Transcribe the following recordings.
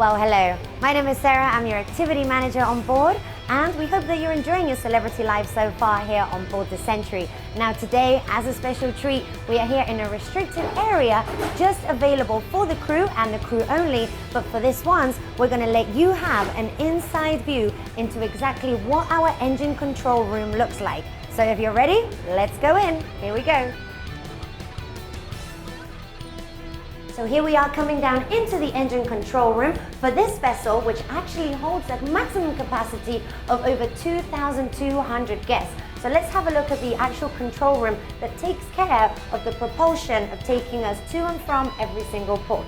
Well, hello. My name is Sara. I'm your activity manager on board, and we hope that you're enjoying your celebrity life so far here on board the Century. Now today, as a special treat, we are here in a restricted area just available for the crew and the crew only. But for this once, we're going to let you have an inside view into exactly what our engine control room looks like. So if you're ready, let's go in. Here we go. So here we are coming down into the engine control room for this vessel, which actually holds a maximum capacity of over 2,200 guests. So let's have a look at the actual control room that takes care of the propulsion of taking us to and from every single port.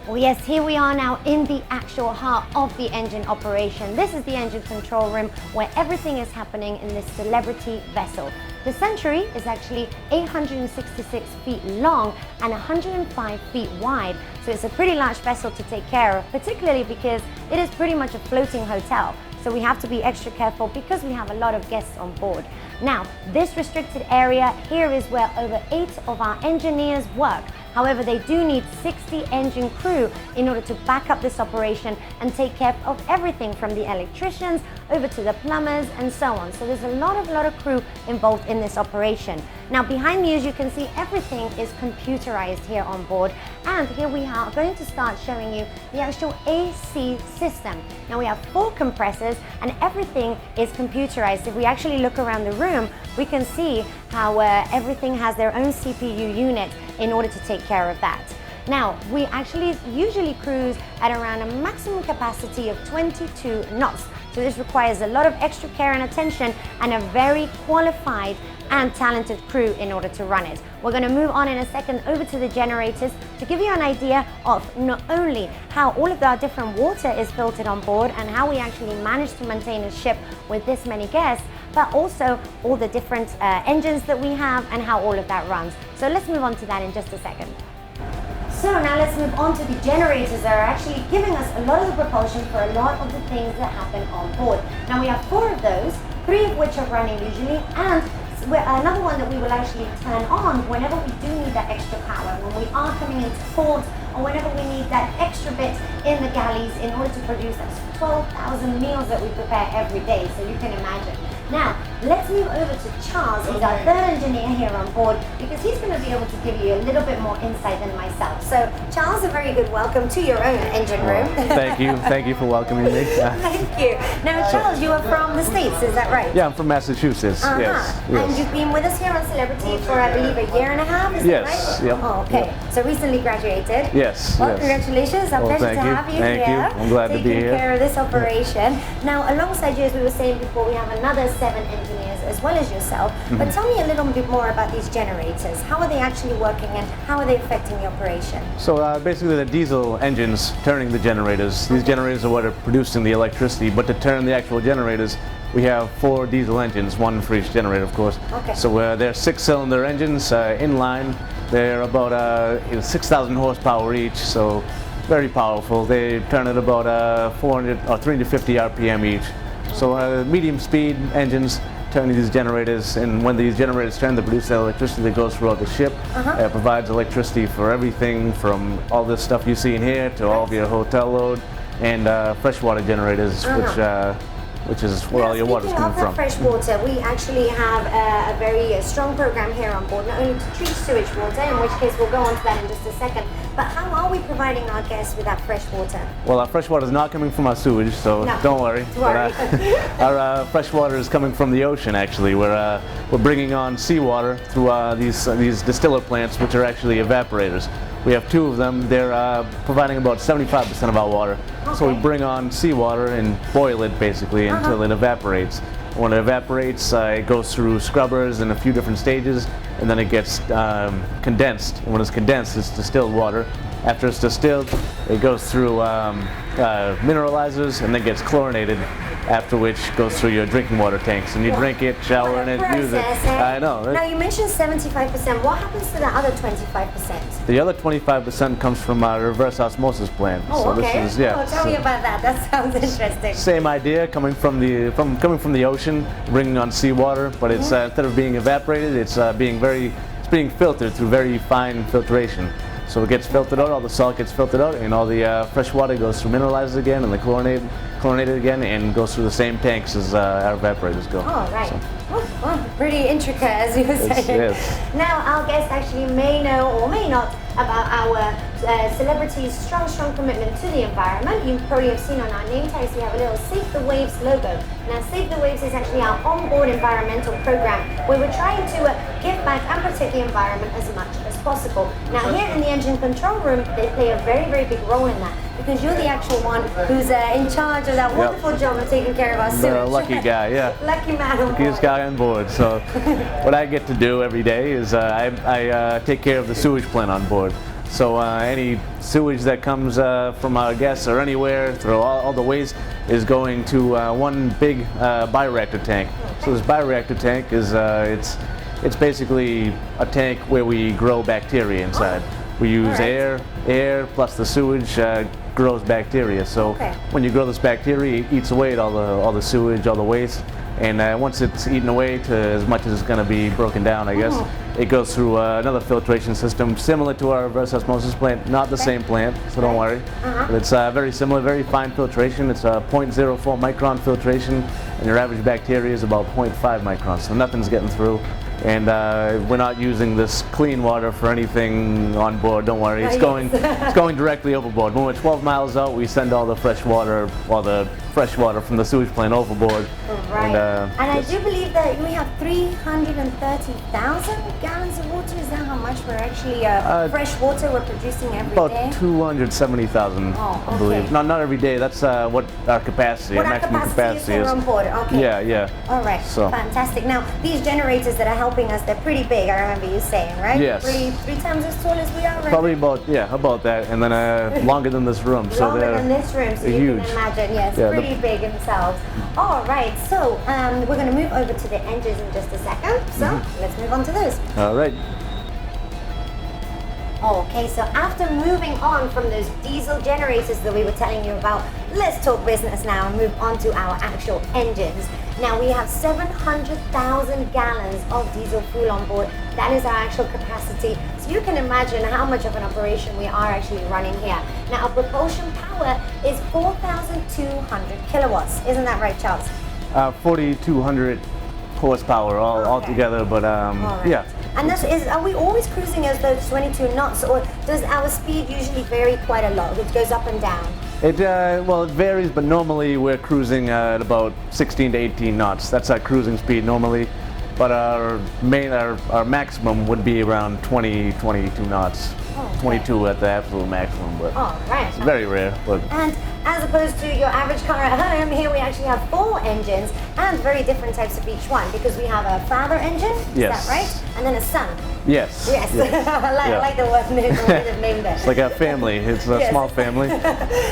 Well, yes, here we are now in the actual heart of the engine operation. This is the engine control room where everything is happening in this celebrity vessel. The Century is actually 866 feet long and 105 feet wide, so it's a pretty large vessel to take care of, particularly because it is pretty much a floating hotel. So we have to be extra careful because we have a lot of guests on board. Now, this restricted area here is where over 8 of our engineers work. However, they do need 60 engine crew in order to back up this operation and take care of everything from the electricians over to the plumbers and so on. So there's a lot of crew involved in this operation. Now behind me, as you can see, everything is computerized here on board. And here we are going to start showing you the actual AC system. Now we have 4 compressors and everything is computerized. If we actually look around the room, we can see how everything has their own CPU unit in order to take care of that. Now, we actually usually cruise at around a maximum capacity of 22 knots. So this requires a lot of extra care and attention and a very qualified and talented crew in order to run it. We're going to move on in a second over to the generators to give you an idea of not only how all of our different water is filtered on board and how we actually manage to maintain a ship with this many guests, but also all the different engines that we have and how all of that runs. So let's move on to that in just a second. So now let's move on to the generators that are actually giving us a lot of the propulsion for a lot of the things that happen on board. Now we have 4 of those, 3 of which are running usually, and another one that we will actually turn on whenever we do need that extra power, when we are coming into port, or whenever we need that extra bit in the galleys in order to produce those 12,000 meals that we prepare every day, so you can imagine. Now, let's move over to Charles, who's our 3rd engineer here on board, because he's going to be able to give you a little bit more insight than myself. So, Charles, a very good welcome to your own engine room. Thank you for welcoming me. Thank you. Now, Charles, you are from the States, is that right? Yeah, I'm from Massachusetts, yes. And you've been with us here on Celebrity for, I believe, a year and a half, is that right? Yes, yep. Oh, okay. Yep. So, recently graduated. Yes. Well, congratulations. A pleasure to have you here. Thank you. I'm glad to be here. Taking care of this operation. Now, alongside you, as we were saying before, we have another 7 engineers as well as yourself. But tell me a little bit more about these generators. How are they actually working and how are they affecting the operation? So basically the diesel engines turning the generators. These generators are what are producing the electricity, but to turn the actual generators, we have 4 diesel engines, 1 for each generator, of course. Okay. So they're 6-cylinder engines inline. They're about 6,000 horsepower each, so very powerful. They turn at about 400 or 350 RPM each. So medium speed engines turning these generators, and when these generators turn, they produce the electricity that goes throughout the ship. It provides electricity for everything from all this stuff you see in here to all of your hotel load, and freshwater generators, which is where all your water's coming from. Fresh water, we actually have a very strong program here on board, not only to treat sewage water, in which case we'll go on to that in just a second, but how are we providing our guests with that fresh water? Well, our fresh water is not coming from our sewage, so don't worry. Our fresh water is coming from the ocean, actually. We're bringing on seawater through these distiller plants, which are actually evaporators. We have 2 of them. They're providing about 75% of our water. Okay. So we bring on seawater and boil it basically until it evaporates. When it evaporates, it goes through scrubbers in a few different stages, and then it gets condensed. And when it's condensed, it's distilled water. After it's distilled, it goes through mineralizers and then gets chlorinated, after which goes through your drinking water tanks, and you drink it, shower in it, use it. I know. Now you mentioned 75%. What happens to the other 25%? The other 25% comes from our reverse osmosis plant. Oh, okay. This is, tell me about that. That sounds interesting. Same idea, coming from the ocean, bringing on seawater, but it's instead of being evaporated, it's being filtered through very fine filtration. So it gets filtered out, all the salt gets filtered out, and all the fresh water goes through mineralized again, and the chlorinated again, and goes through the same tanks as our evaporators go. Oh, right. So. Well, pretty intricate, as you were saying. Yes. Now, our guests actually may know or may not about our celebrity's strong commitment to the environment. You probably have seen on our name tags we have a little Save the Waves logo. Now, Save the Waves is actually our onboard environmental program where we're trying to give back and protect the environment as much as possible. Now, here in the engine control room, they play a very big role in that, because you're the actual one who's in charge of that wonderful job of taking care of our sewage. The lucky guy, yeah. Lucky man on board. Luckiest guy on board. So what I get to do every day is I take care of the sewage plant on board. So any sewage that comes from our guests or anywhere through all the waste is going to one big bioreactor tank. So this bioreactor tank is it's basically a tank where we grow bacteria inside. We use air plus the sewage grows bacteria. So when you grow this bacteria, it eats away at all the sewage, all the waste, and once it's eaten away to as much as it's going to be broken down, I guess, it goes through another filtration system similar to our reverse osmosis plant. Not the same plant, so don't worry. But it's very similar, very fine filtration. It's a 0.04 micron filtration, and your average bacteria is about 0.5 microns, so nothing's getting through. And we're not using this clean water for anything on board. Don't worry, it's going directly overboard. When we're 12 miles out, we send all the fresh water from the sewage plant overboard. Right. And I do believe that we have 330,000 gallons of water. Is that how much we're actually fresh water we're producing every day? About 270,000, I believe. Not every day. That's what our capacity, what our maximum capacity is. On board. Okay. Yeah. All right. So fantastic. Now these generators that are helping us, they're pretty big. I remember you saying, right? Yes. Three times as tall as we are. Right? Probably about that, and then longer than this room. So longer than this room, so you huge. can imagine. Yes, pretty big themselves. All right. So we're going to move over to the engines in just a second. So let's move on to those. All right. Okay, so after moving on from those diesel generators that we were telling you about, let's talk business now and move on to our actual engines. Now we have 700,000 gallons of diesel fuel on board. That is our actual capacity. So you can imagine how much of an operation we are actually running here. Now our propulsion power is 4,200 kilowatts. Isn't that right, Charles? 4,200 horsepower altogether, but yeah. And are we always cruising as those 22 knots, or does our speed usually vary quite a lot? It goes up and down? It varies, but normally we're cruising at about 16 to 18 knots. That's our cruising speed normally, but our maximum would be around 22 knots. 22 at the absolute maximum, but it's very rare. But and as opposed to your average car at home, here we actually have 4 engines and very different types of each one, because we have a father engine, is that right? And then a son. Yes. I like the word they've named it. It's like a family. It's a small family.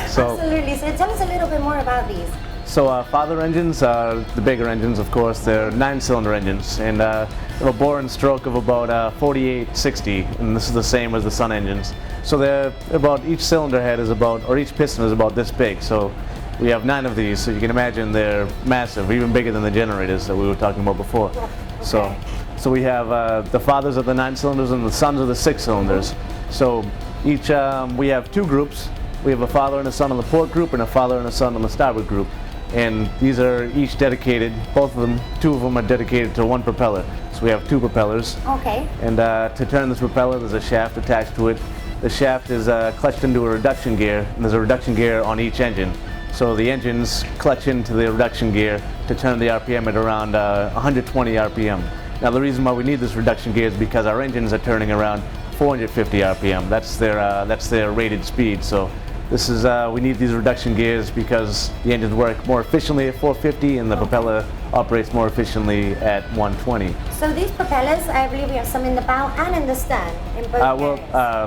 So, absolutely. So tell us a little bit more about these. So father engines are the bigger engines, of course. They're 9-cylinder engines, and have a bore and stroke of about 4860, and this is the same as the son engines. So they're about, each cylinder head is about, or each piston is about this big. So we have 9 of these, so you can imagine they're massive, even bigger than the generators that we were talking about before. So we have the fathers of the 9 cylinders and the sons of the 6 cylinders. So each we have 2 groups. We have a father and a son on the port group and a father and a son on the starboard group. And these are each dedicated, both of them, 2 of them are dedicated to one propeller. So we have 2 propellers. Okay. And to turn this propeller, there's a shaft attached to it. The shaft is clutched into a reduction gear, and there's a reduction gear on each engine. So the engines clutch into the reduction gear to turn the RPM at around 120 RPM. Now the reason why we need this reduction gear is because our engines are turning around 450 RPM. That's their rated speed. So this is we need these reduction gears because the engines work more efficiently at 450 and the propeller operates more efficiently at 120. So these propellers, I believe we have some in the bow and in the stern, in both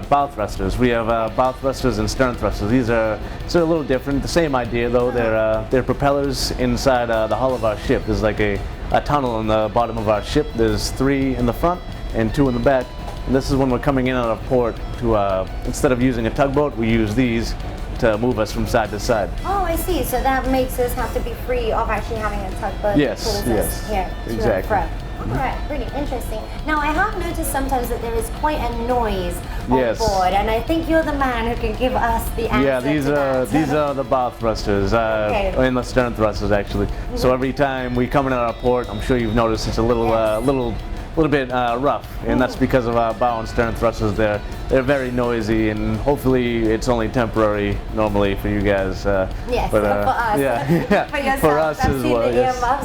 bow thrusters. We have bow thrusters and stern thrusters. These are a little different. The same idea though. They're propellers inside the hull of our ship. There's like a tunnel in the bottom of our ship. There's 3 in the front and 2 in the back. And this is when we're coming in out of port to, instead of using a tugboat, we use these to move us from side to side. Oh, I see. So that makes us have to be free of actually having a tugboat. Yes, Here exactly. All right, really interesting. Now I have noticed sometimes that there is quite a noise on board, and I think you're the man who can give us the answer. Yeah, these are the bow thrusters, and the stern thrusters actually. So every time we come in at our port, I'm sure you've noticed it's a little bit rough, and that's because of our bow and stern thrusters. They're very noisy, and hopefully it's only temporary normally for you guys. Yes, but, for us. Yeah, for yourself, for us as well.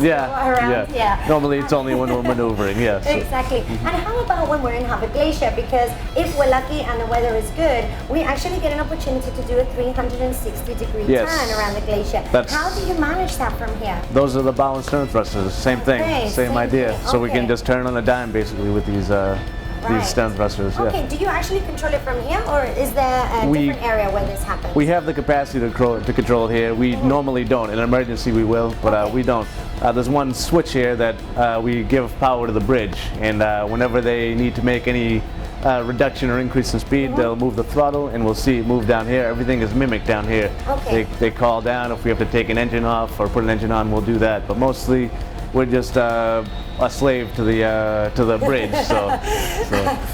Yeah. Normally it's only when we're maneuvering. Yes. Exactly. And how about when we're in Harvard Glacier? Because if we're lucky and the weather is good, we actually get an opportunity to do a 360-degree turn around the glacier. How do you manage that from here? Those are the bow and stern thrusters. Same thing. Same idea. So we can just turn on a dime basically with these stern thrusters. Okay, do you actually control it from here, or is there a different area where this happens? We have the capacity to control it here. We normally don't. In an emergency we will, but we don't. There's one switch here that we give power to the bridge, and whenever they need to make any reduction or increase in speed, they'll move the throttle, and we'll see it move down here. Everything is mimicked down here. They call down if we have to take an engine off or put an engine on, we'll do that. But mostly we're just a slave to the bridge, so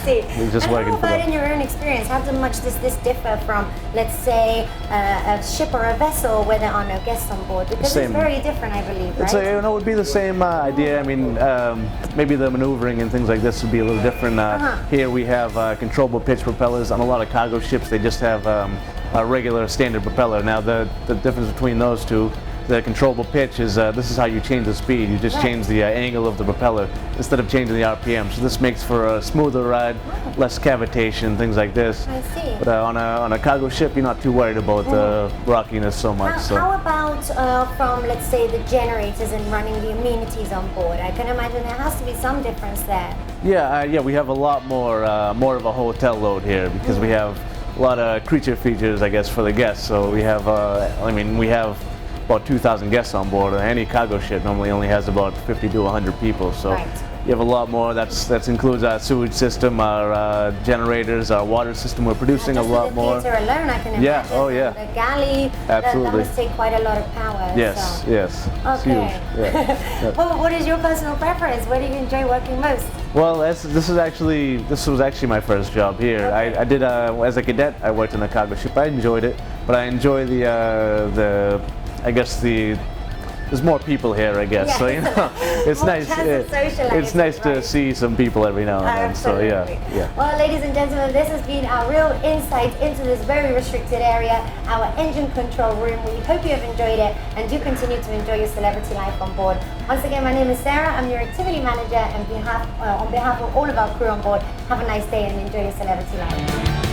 see. we're just working for that. In your own experience, how much does this differ from, let's say, a ship or a vessel where there are no guests on board? Because it's very different, I believe, right? It would be the same idea. I mean, maybe the maneuvering and things like this would be a little different. Here we have controllable pitch propellers. On a lot of cargo ships, they just have a regular standard propeller. Now, the difference between those two, the controllable pitch is this is how you change the speed. You just change the angle of the propeller instead of changing the RPM. So this makes for a smoother ride, less cavitation, things like this. I see. But on a cargo ship, you're not too worried about the rockiness so much. How about from, let's say, the generators and running the amenities on board? I can imagine there has to be some difference there. Yeah, we have a lot more of a hotel load here because we have a lot of creature features, I guess, for the guests. So we have, we have about 2,000 guests on board. Any cargo ship normally only has about 50 to 100 people, so you have a lot more. That includes our sewage system, our generators, our water system. We're producing a lot more. Theater alone, I can imagine. The galley, that must take quite a lot of power. Yes. Okay. It's huge. Well, what is your personal preference? Where do you enjoy working most? Well, this was actually my first job here. I did as a cadet. I worked in a cargo ship. I enjoyed it, but I enjoy there's more people here, I guess. So it's nice. It's nice to see some people every now and then. Absolutely. So yeah. Well, ladies and gentlemen, this has been our real insight into this very restricted area, our engine control room. We hope you have enjoyed it, and do continue to enjoy your celebrity life on board. Once again, my name is Sara. I'm your activity manager, and on behalf of all of our crew on board, have a nice day and enjoy your celebrity life.